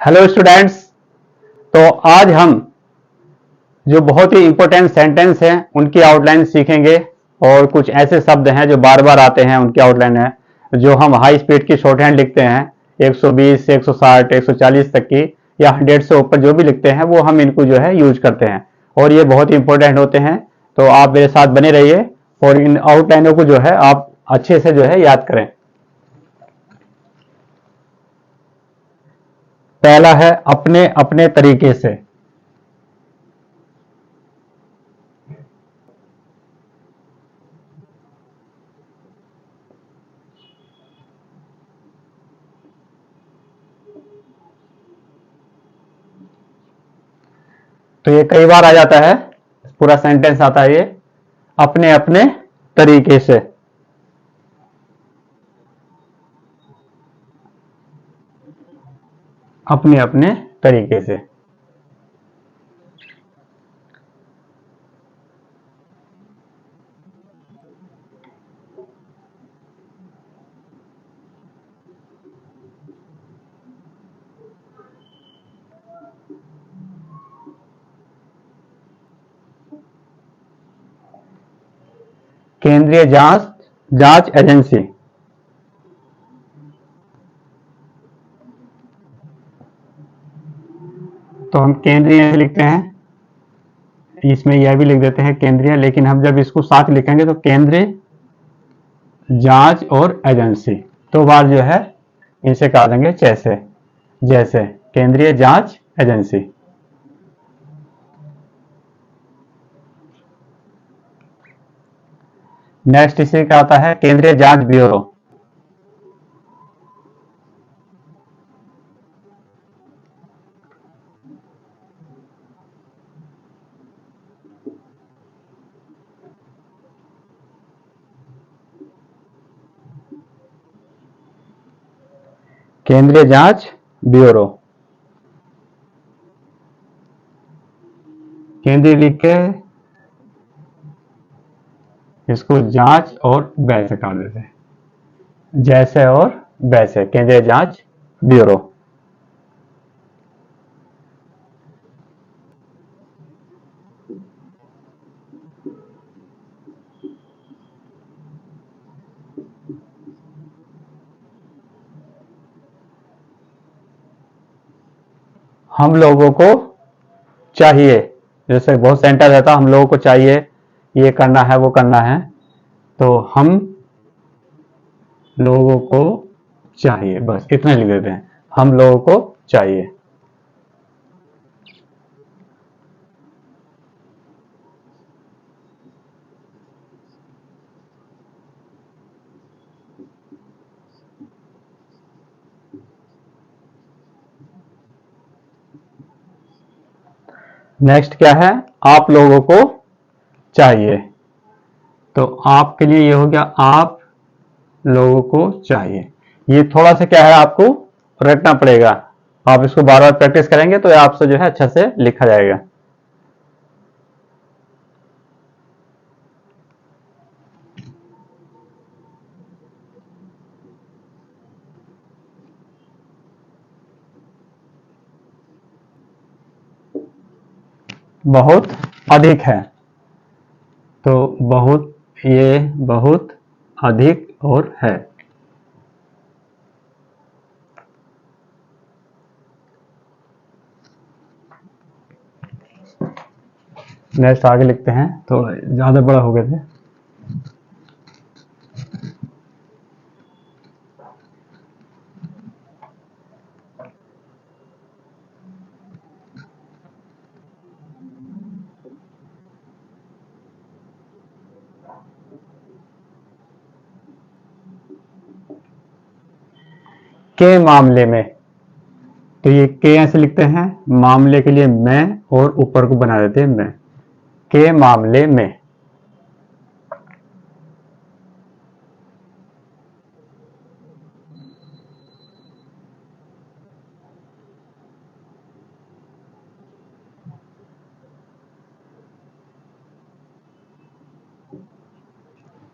Hello students. तो आज हम जो बहुत ही इंपॉर्टेंट सेंटेंस हैं उनकी आउटलाइन सीखेंगे और कुछ ऐसे शब्द हैं जो बार बार आते हैं उनकी आउटलाइन है जो हम हाई स्पीड की शॉर्ट हैंड लिखते हैं 120 160 140 तक की या 100 से ऊपर जो भी लिखते हैं वो हम इनको जो है यूज करते हैं और ये बहुत ही इंपॉर्टेंट होते हैं। तो आप मेरे साथ बने रहिए और इन आउटलाइनों को जो है आप अच्छे से जो है याद करें। पहला है अपने अपने तरीके से। तो ये कई बार आ जाता है, पूरा सेंटेंस आता है ये अपने अपने तरीके से। अपने अपने तरीके से। केंद्रीय जांच जांच एजेंसी। तो हम केंद्रीय लिखते हैं, इसमें यह भी लिख देते हैं केंद्रीय, लेकिन हम जब इसको साथ लिखेंगे तो केंद्रीय जांच और एजेंसी दो बार जो है इनसे कहा देंगे जैसे जैसे केंद्रीय जांच एजेंसी। नेक्स्ट इसी का आता है केंद्रीय जांच ब्यूरो। केंद्रीय जांच ब्यूरो। केंद्रीय लिख के इसको जांच और वैसे काट देते हैं, जैसे और वैसे केंद्रीय जांच ब्यूरो। हम लोगों को चाहिए, जैसे बहुत सेंटेंस रहता हम लोगों को चाहिए ये करना है वो करना है, तो हम लोगों को चाहिए बस इतना लिख देते हैं, हम लोगों को चाहिए। नेक्स्ट क्या है, आप लोगों को चाहिए। तो आपके लिए ये हो गया आप लोगों को चाहिए। ये थोड़ा सा क्या है आपको रटना पड़ेगा, आप इसको बार बार प्रैक्टिस करेंगे तो आपसे जो है अच्छा से लिखा जाएगा। बहुत अधिक है, तो बहुत ये बहुत अधिक और है। नेक्स्ट आगे लिखते हैं, तो ज्यादा बड़ा हो गए थे। के मामले में, तो ये के ऐसे लिखते हैं, मामले के लिए मैं और ऊपर को बना देते हैं मैं। के मामले में।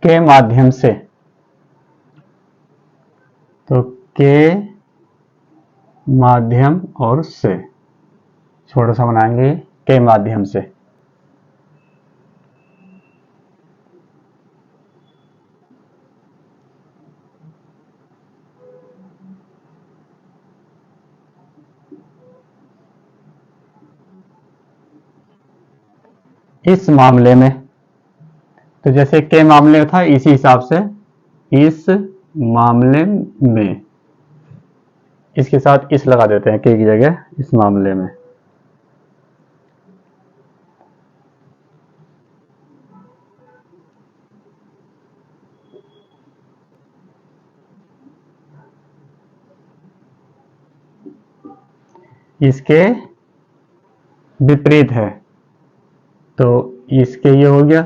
के माध्यम से, तो के माध्यम और से, छोटा सा बनाएंगे के माध्यम से। इस मामले में, तो जैसे के मामले में था इसी हिसाब से इस मामले में, इसके साथ इस लगा देते हैं के की जगह, इस मामले में। इसके विपरीत है, तो इसके ये हो गया,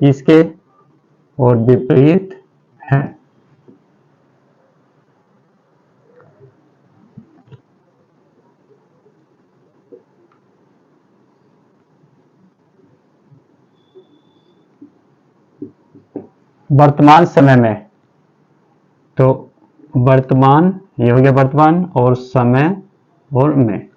इसके और विपरीत है। वर्तमान समय में, तो वर्तमान ये हो गया वर्तमान, और समय और में।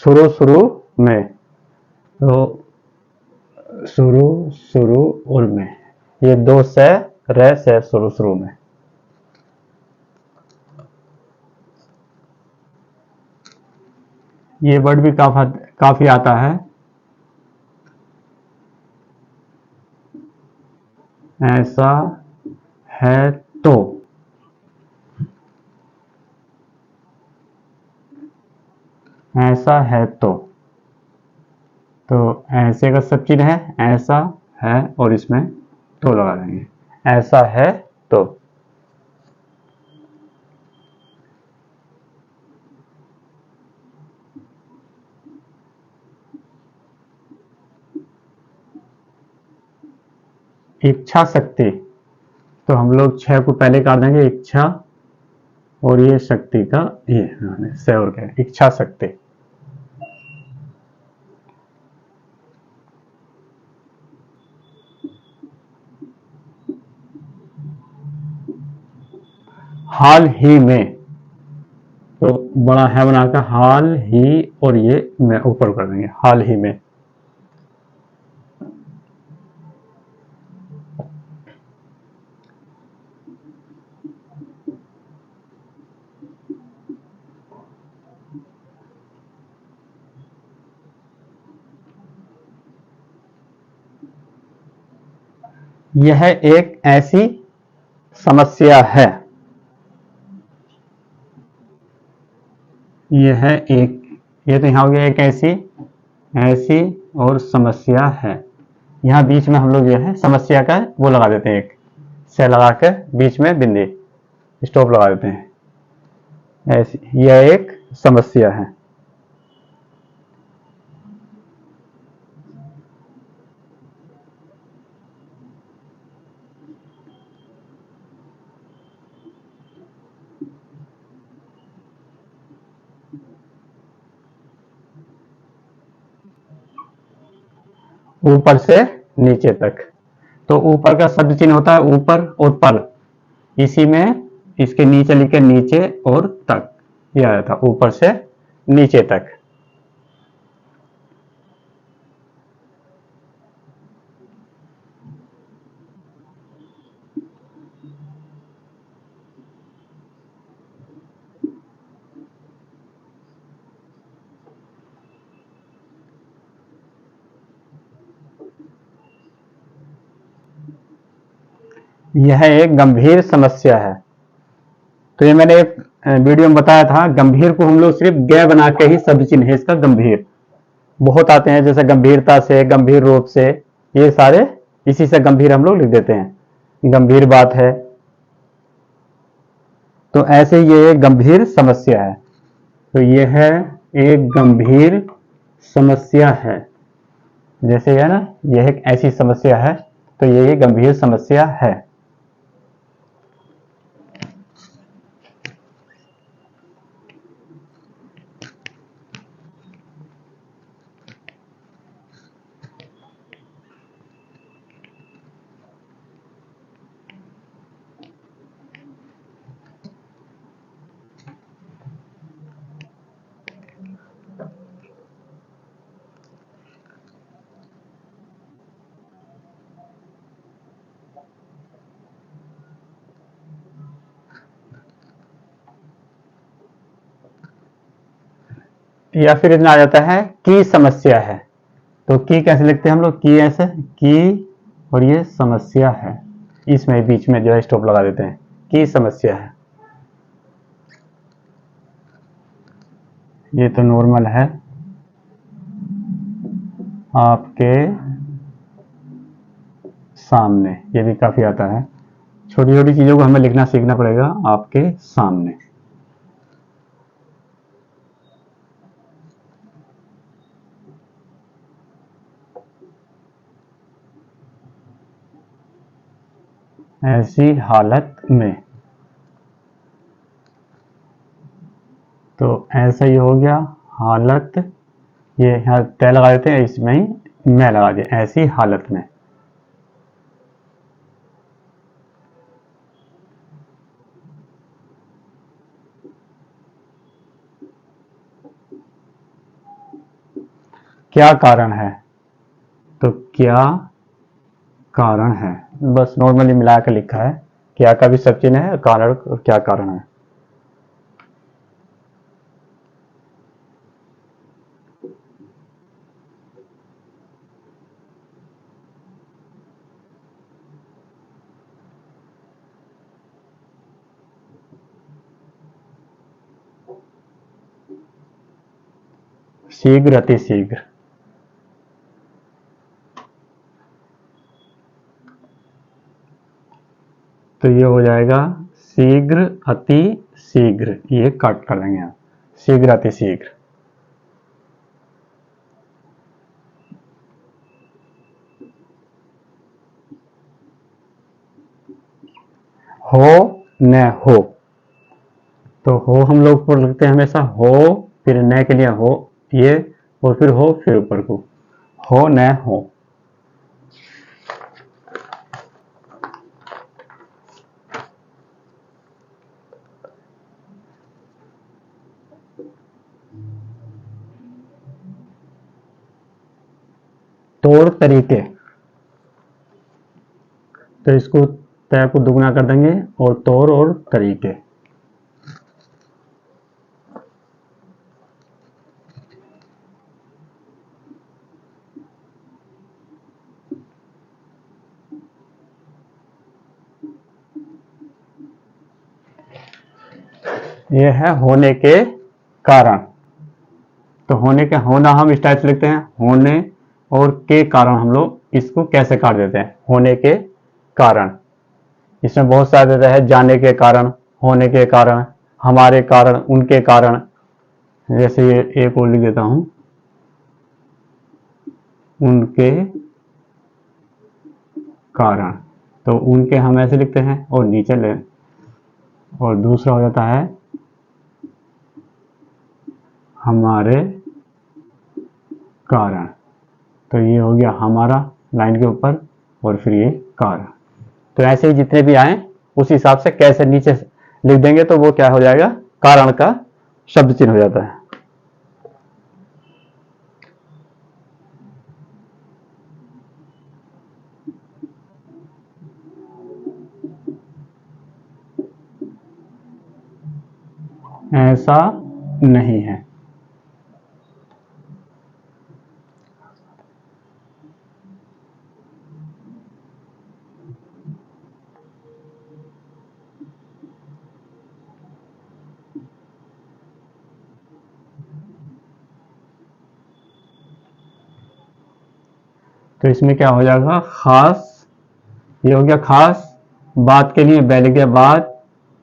शुरू शुरू में, तो शुरू शुरू और में, ये दो से रह से शुरू शुरू में। ये वर्ड भी काफी आता है। ऐसा है तो, ऐसा है तो ऐसे का सब चीज है, ऐसा है और इसमें तो लगा देंगे, ऐसा है तो। इच्छा शक्ति, तो हम लोग 6 को पहले काट देंगे, इच्छा और ये शक्ति का ये से और क्या, इच्छा शक्ति। हाल ही में, तो बड़ा है बनाकर हाल ही और ये मैं ऊपर कर देंगे, हाल ही में। यह एक ऐसी समस्या है, यह एक, ये तो यहां हो गया एक ऐसी और समस्या है। यहां बीच में हम लोग जो है समस्या का वो लगा देते हैं, एक से लगाकर बीच में बिंदी स्टॉप लगा देते हैं, ऐसी, यह एक समस्या है। ऊपर से नीचे तक, तो ऊपर का शब्द चिन्ह होता है ऊपर और पर, इसी में इसके नीचे लिखे नीचे और तक, यह आया था ऊपर से नीचे तक। यह एक गंभीर समस्या है, तो ये मैंने एक वीडियो में बताया था, गंभीर को हम लोग सिर्फ ग बना के ही शब्द चिन्ह है इसका, गंभीर बहुत आते हैं, जैसे गंभीरता से, गंभीर रूप से, ये सारे इसी से गंभीर हम लोग लिख देते हैं, गंभीर बात है, तो ऐसे ये एक गंभीर समस्या है, तो यह एक गंभीर समस्या है, जैसे है ना, यह एक ऐसी समस्या है, तो ये गंभीर समस्या है। या फिर इतना आ जाता है की समस्या है। तो की कैसे लिखते हैं हम लोग, की ऐसे की और ये समस्या है, इसमें बीच में जो है स्टॉप लगा देते हैं, की समस्या है। ये तो नॉर्मल है, आपके सामने, ये भी काफी आता है। छोटी छोटी चीजों को हमें लिखना सीखना पड़ेगा, आपके सामने। ऐसी हालत में, तो ऐसा ही हो गया हालत, ये यहाँ तय लगा देते हैं, इसमें ही मैं लगा दिया, ऐसी हालत में। क्या कारण है, तो क्या कारण है, बस नॉर्मली मिला कर लिखा है, क्या का भी सब चिन्ह है, कारण और क्या कारण है। शीघ्र अति शीघ्र, तो ये हो जाएगा शीघ्र अति शीघ्र, ये कट कर देंगे आप, शीघ्र अति शीघ्र। हो न हो, तो हो हम लोग पर लिखते हैं हमेशा हो, फिर न के लिए हो ये, और फिर हो, फिर ऊपर को, हो न हो। तौर तरीके, तो इसको तय को दुगना कर देंगे, और तौर और तरीके। यह है होने के कारण, तो होने के होना हम इस टाइप से लिखते हैं, होने और के कारण हम लोग इसको कैसे काट देते हैं, होने के कारण। इसमें बहुत सारे देता है, जाने के कारण, होने के कारण, हमारे कारण, उनके कारण। जैसे ये एक और लिख देता हूं, उनके कारण, तो उनके हम ऐसे लिखते हैं और नीचे ले, और दूसरा हो जाता है हमारे कारण, तो ये हो गया हमारा लाइन के ऊपर, और फिर ये कारण। तो ऐसे ही जितने भी आए उस हिसाब से कैसे नीचे लिख देंगे, तो वो क्या हो जाएगा, कारण का शब्द चिन्ह हो जाता है। ऐसा नहीं है, तो इसमें क्या हो जाएगा, खास, ये हो गया खास बात के लिए बैठ गया बात,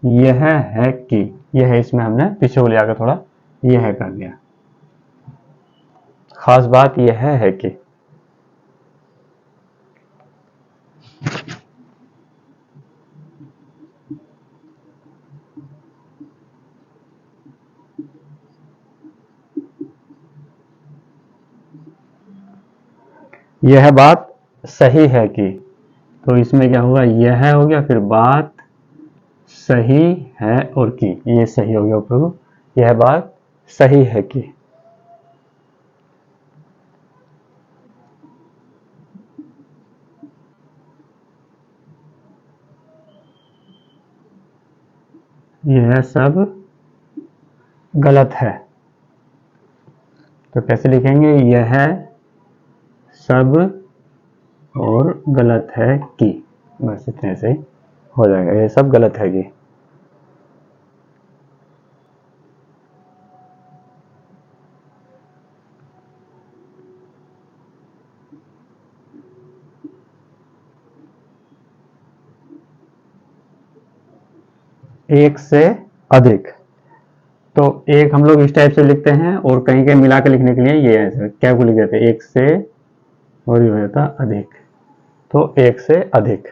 यह है कि, यह है, इसमें हमने पीछे को ले आकर थोड़ा यह कर दिया, खास बात यह है कि। यह बात सही है कि, तो इसमें क्या होगा, यह हो गया, फिर बात सही है और की, ये सही हो गया ऊपर को, यह बात सही है कि। यह सब गलत है, तो कैसे लिखेंगे, यह सब और गलत है कि, बस इतने से हो जाएगा, ये सब गलत है कि। एक से अधिक, तो एक हम लोग इस टाइप से लिखते हैं, और कहीं कहीं मिला के लिखने के लिए ये ऐसे क्या को लिख देते हैं, एक से, और ये हो जाता अधिक, तो एक से अधिक।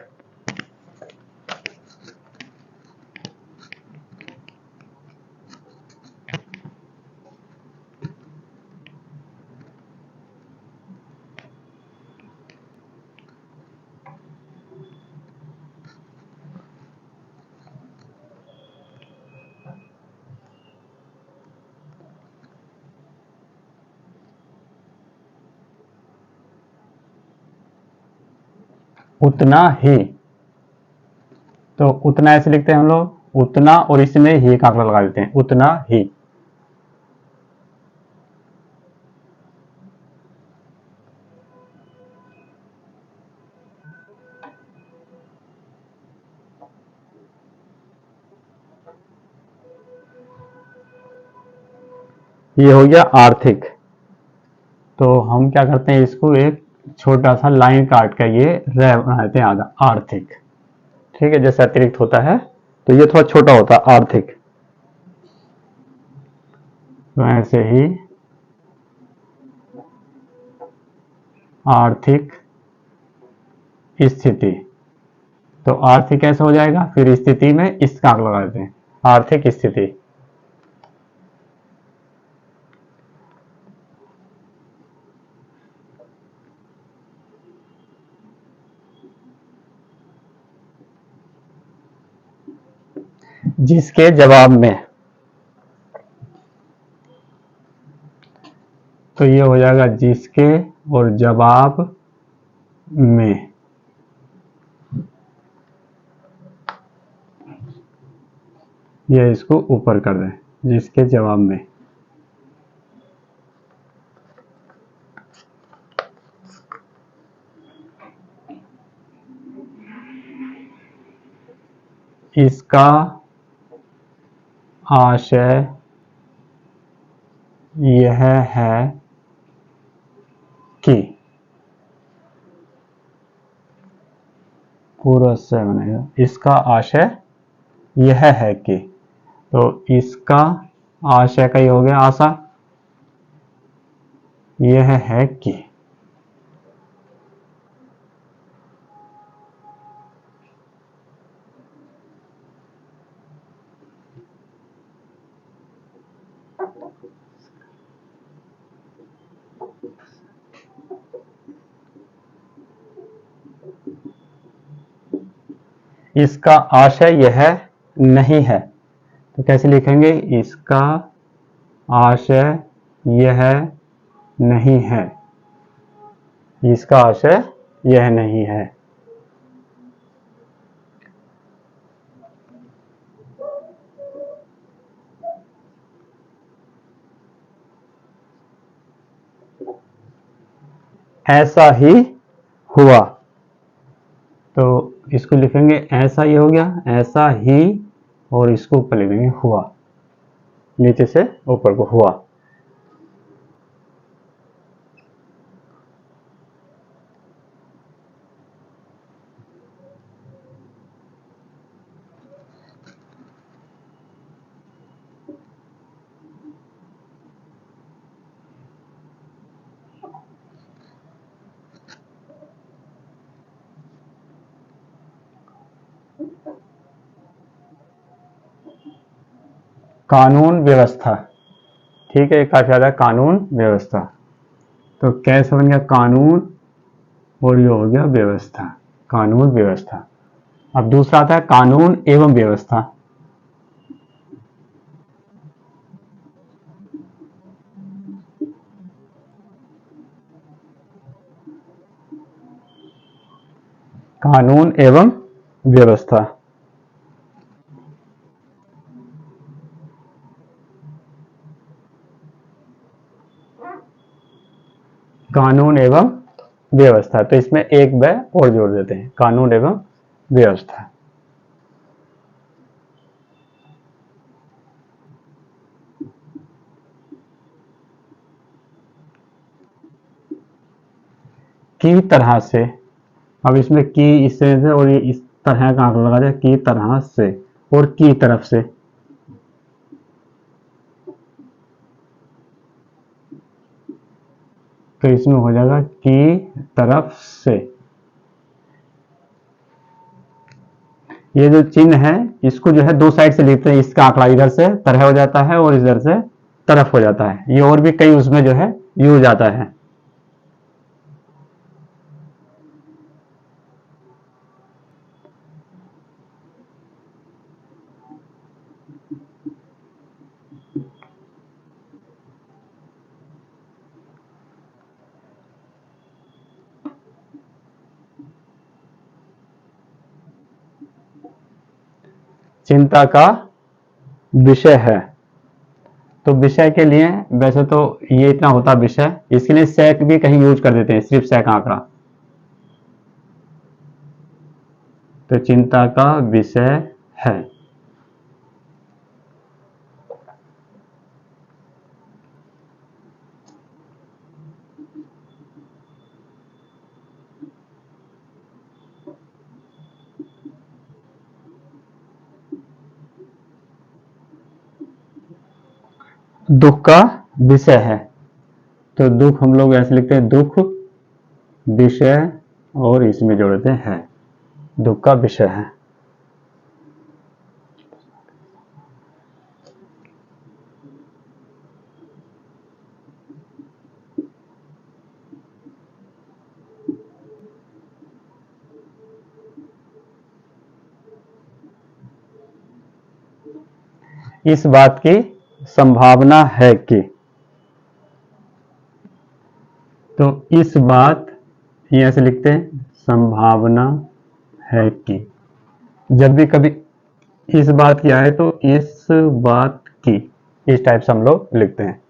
उतना ही, तो उतना ऐसे लिखते हैं हम लोग, उतना, और इसमें ही का आंकड़ा लगा देते हैं, उतना ही। ये हो गया आर्थिक। तो हम क्या करते हैं, इसको एक छोटा सा लाइन काट कर ये रह बनाते हैं आधा, आर्थिक। ठीक है, जैसे अतिरिक्त होता है तो ये थोड़ा छोटा होता है आर्थिक। तो ऐसे ही आर्थिक स्थिति, तो आर्थिक कैसे हो जाएगा, फिर स्थिति में इसका आंकड़ा लगा देते हैं, आर्थिक स्थिति। जिसके जवाब में, तो ये हो जाएगा जिसके और जवाब में, ये इसको ऊपर कर दें, जिसके जवाब में। इसका आशय यह है कि, पूरा से बनेगा, इसका आशय यह है कि, तो इसका आशय का ही हो गया आशा, यह है कि। इसका आशय यह नहीं है, तो कैसे लिखेंगे, इसका आशय यह नहीं है, इसका आशय यह नहीं है। ऐसा ही हुआ, तो इसको लिखेंगे ऐसा ही हो गया, ऐसा ही, और इसको ऊपर लिखेंगे हुआ, नीचे से ऊपर को हुआ। कानून व्यवस्था, ठीक है, काफी ज्यादा कानून व्यवस्था, तो कैसे बन गया कानून, और ये हो गया व्यवस्था, कानून व्यवस्था। अब दूसरा आता है कानून एवं व्यवस्था। कानून एवं व्यवस्था, कानून एवं व्यवस्था। तो इसमें एक व और जोड़ देते हैं, कानून एवं व्यवस्था। की तरह से, अब इसमें की इस तरह से और ये इस तरह का आंकड़ा लगा दिया, की तरह से और की तरफ से। तो इसमें हो जाएगा की तरफ से। ये जो चिन्ह है इसको जो है दो साइड से लिखते हैं, इसका आंकड़ा इधर से तरह हो जाता है और इधर से तरफ हो जाता है। ये और भी कई उसमें जो है यूज आता है। चिंता का विषय है, तो विषय के लिए वैसे तो ये इतना होता विषय, इसके लिए सेक भी कहीं यूज कर देते हैं, सिर्फ सेक आंकड़ा। तो चिंता का विषय है। दुख का विषय है, तो दुख हम लोग ऐसे लिखते हैं, दुख विषय और इसमें जोड़ते हैं, दुख का विषय है। इस बात की संभावना है कि, तो इस बात ये ऐसे लिखते हैं, संभावना है कि। जब भी कभी इस बात की आए तो इस बात की, इस टाइप से हम लोग लिखते हैं।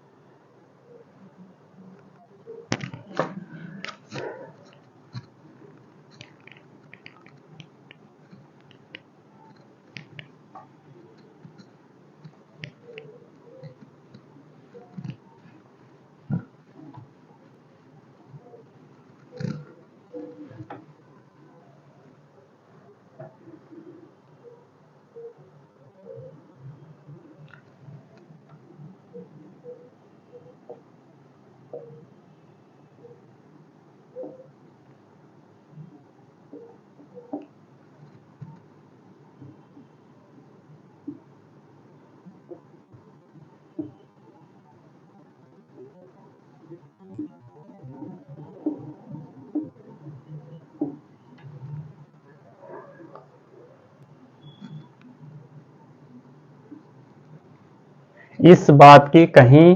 इस बात की कहीं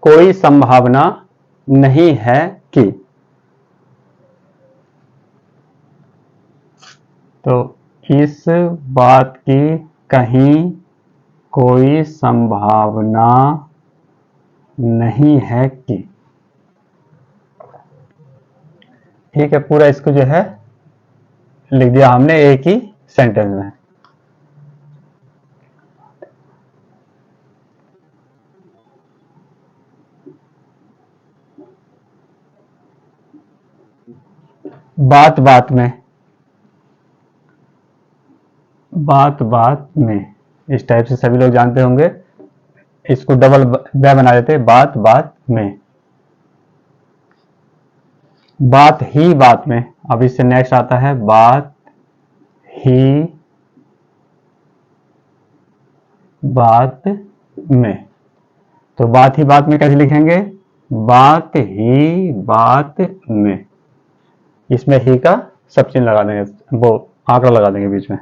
कोई संभावना नहीं है कि, तो इस बात की कहीं कोई संभावना नहीं है कि। ठीक है, पूरा इसको जो है लिख दिया हमने एक ही सेंटेंस में। बात बात में, बात बात में, इस टाइप से सभी लोग जानते होंगे। इसको डबल बै बना देते हैं, बात बात में। बात ही बात में, अब इससे नेक्स्ट आता है बात ही बात में। तो बात ही बात में कैसे लिखेंगे, बात ही बात में। इसमें ही का सब चिन्ह लगा देंगे, वो आंकड़ा लगा देंगे बीच में।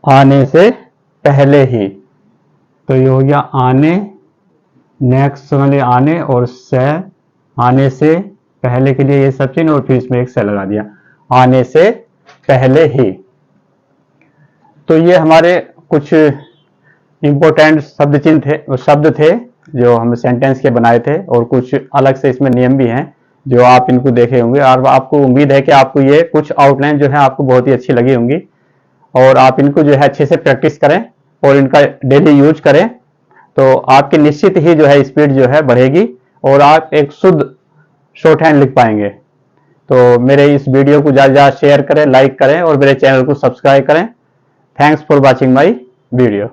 आने से पहले ही, तो ये हो गया आने, नेक्स्ट समझ लिया आने, और से आने से पहले के लिए ये सब चीज और फिर इसमें एक से लगा दिया, आने से पहले ही। तो ये हमारे कुछ इंपॉर्टेंट शब्द चिन्ह थे, शब्द थे जो हम सेंटेंस के बनाए थे, और कुछ अलग से इसमें नियम भी हैं जो आप इनको देखे होंगे। और आपको उम्मीद है कि आपको ये कुछ आउटलाइन जो है आपको बहुत ही अच्छी लगी होंगी, और आप इनको जो है अच्छे से प्रैक्टिस करें और इनका डेली यूज करें, तो आपकी निश्चित ही जो है स्पीड जो है बढ़ेगी और आप एक शुद्ध शॉर्ट हैंड लिख पाएंगे। तो मेरे इस वीडियो को ज़्यादा शेयर करें, लाइक करें और मेरे चैनल को सब्सक्राइब करें। Thanks for watching my video.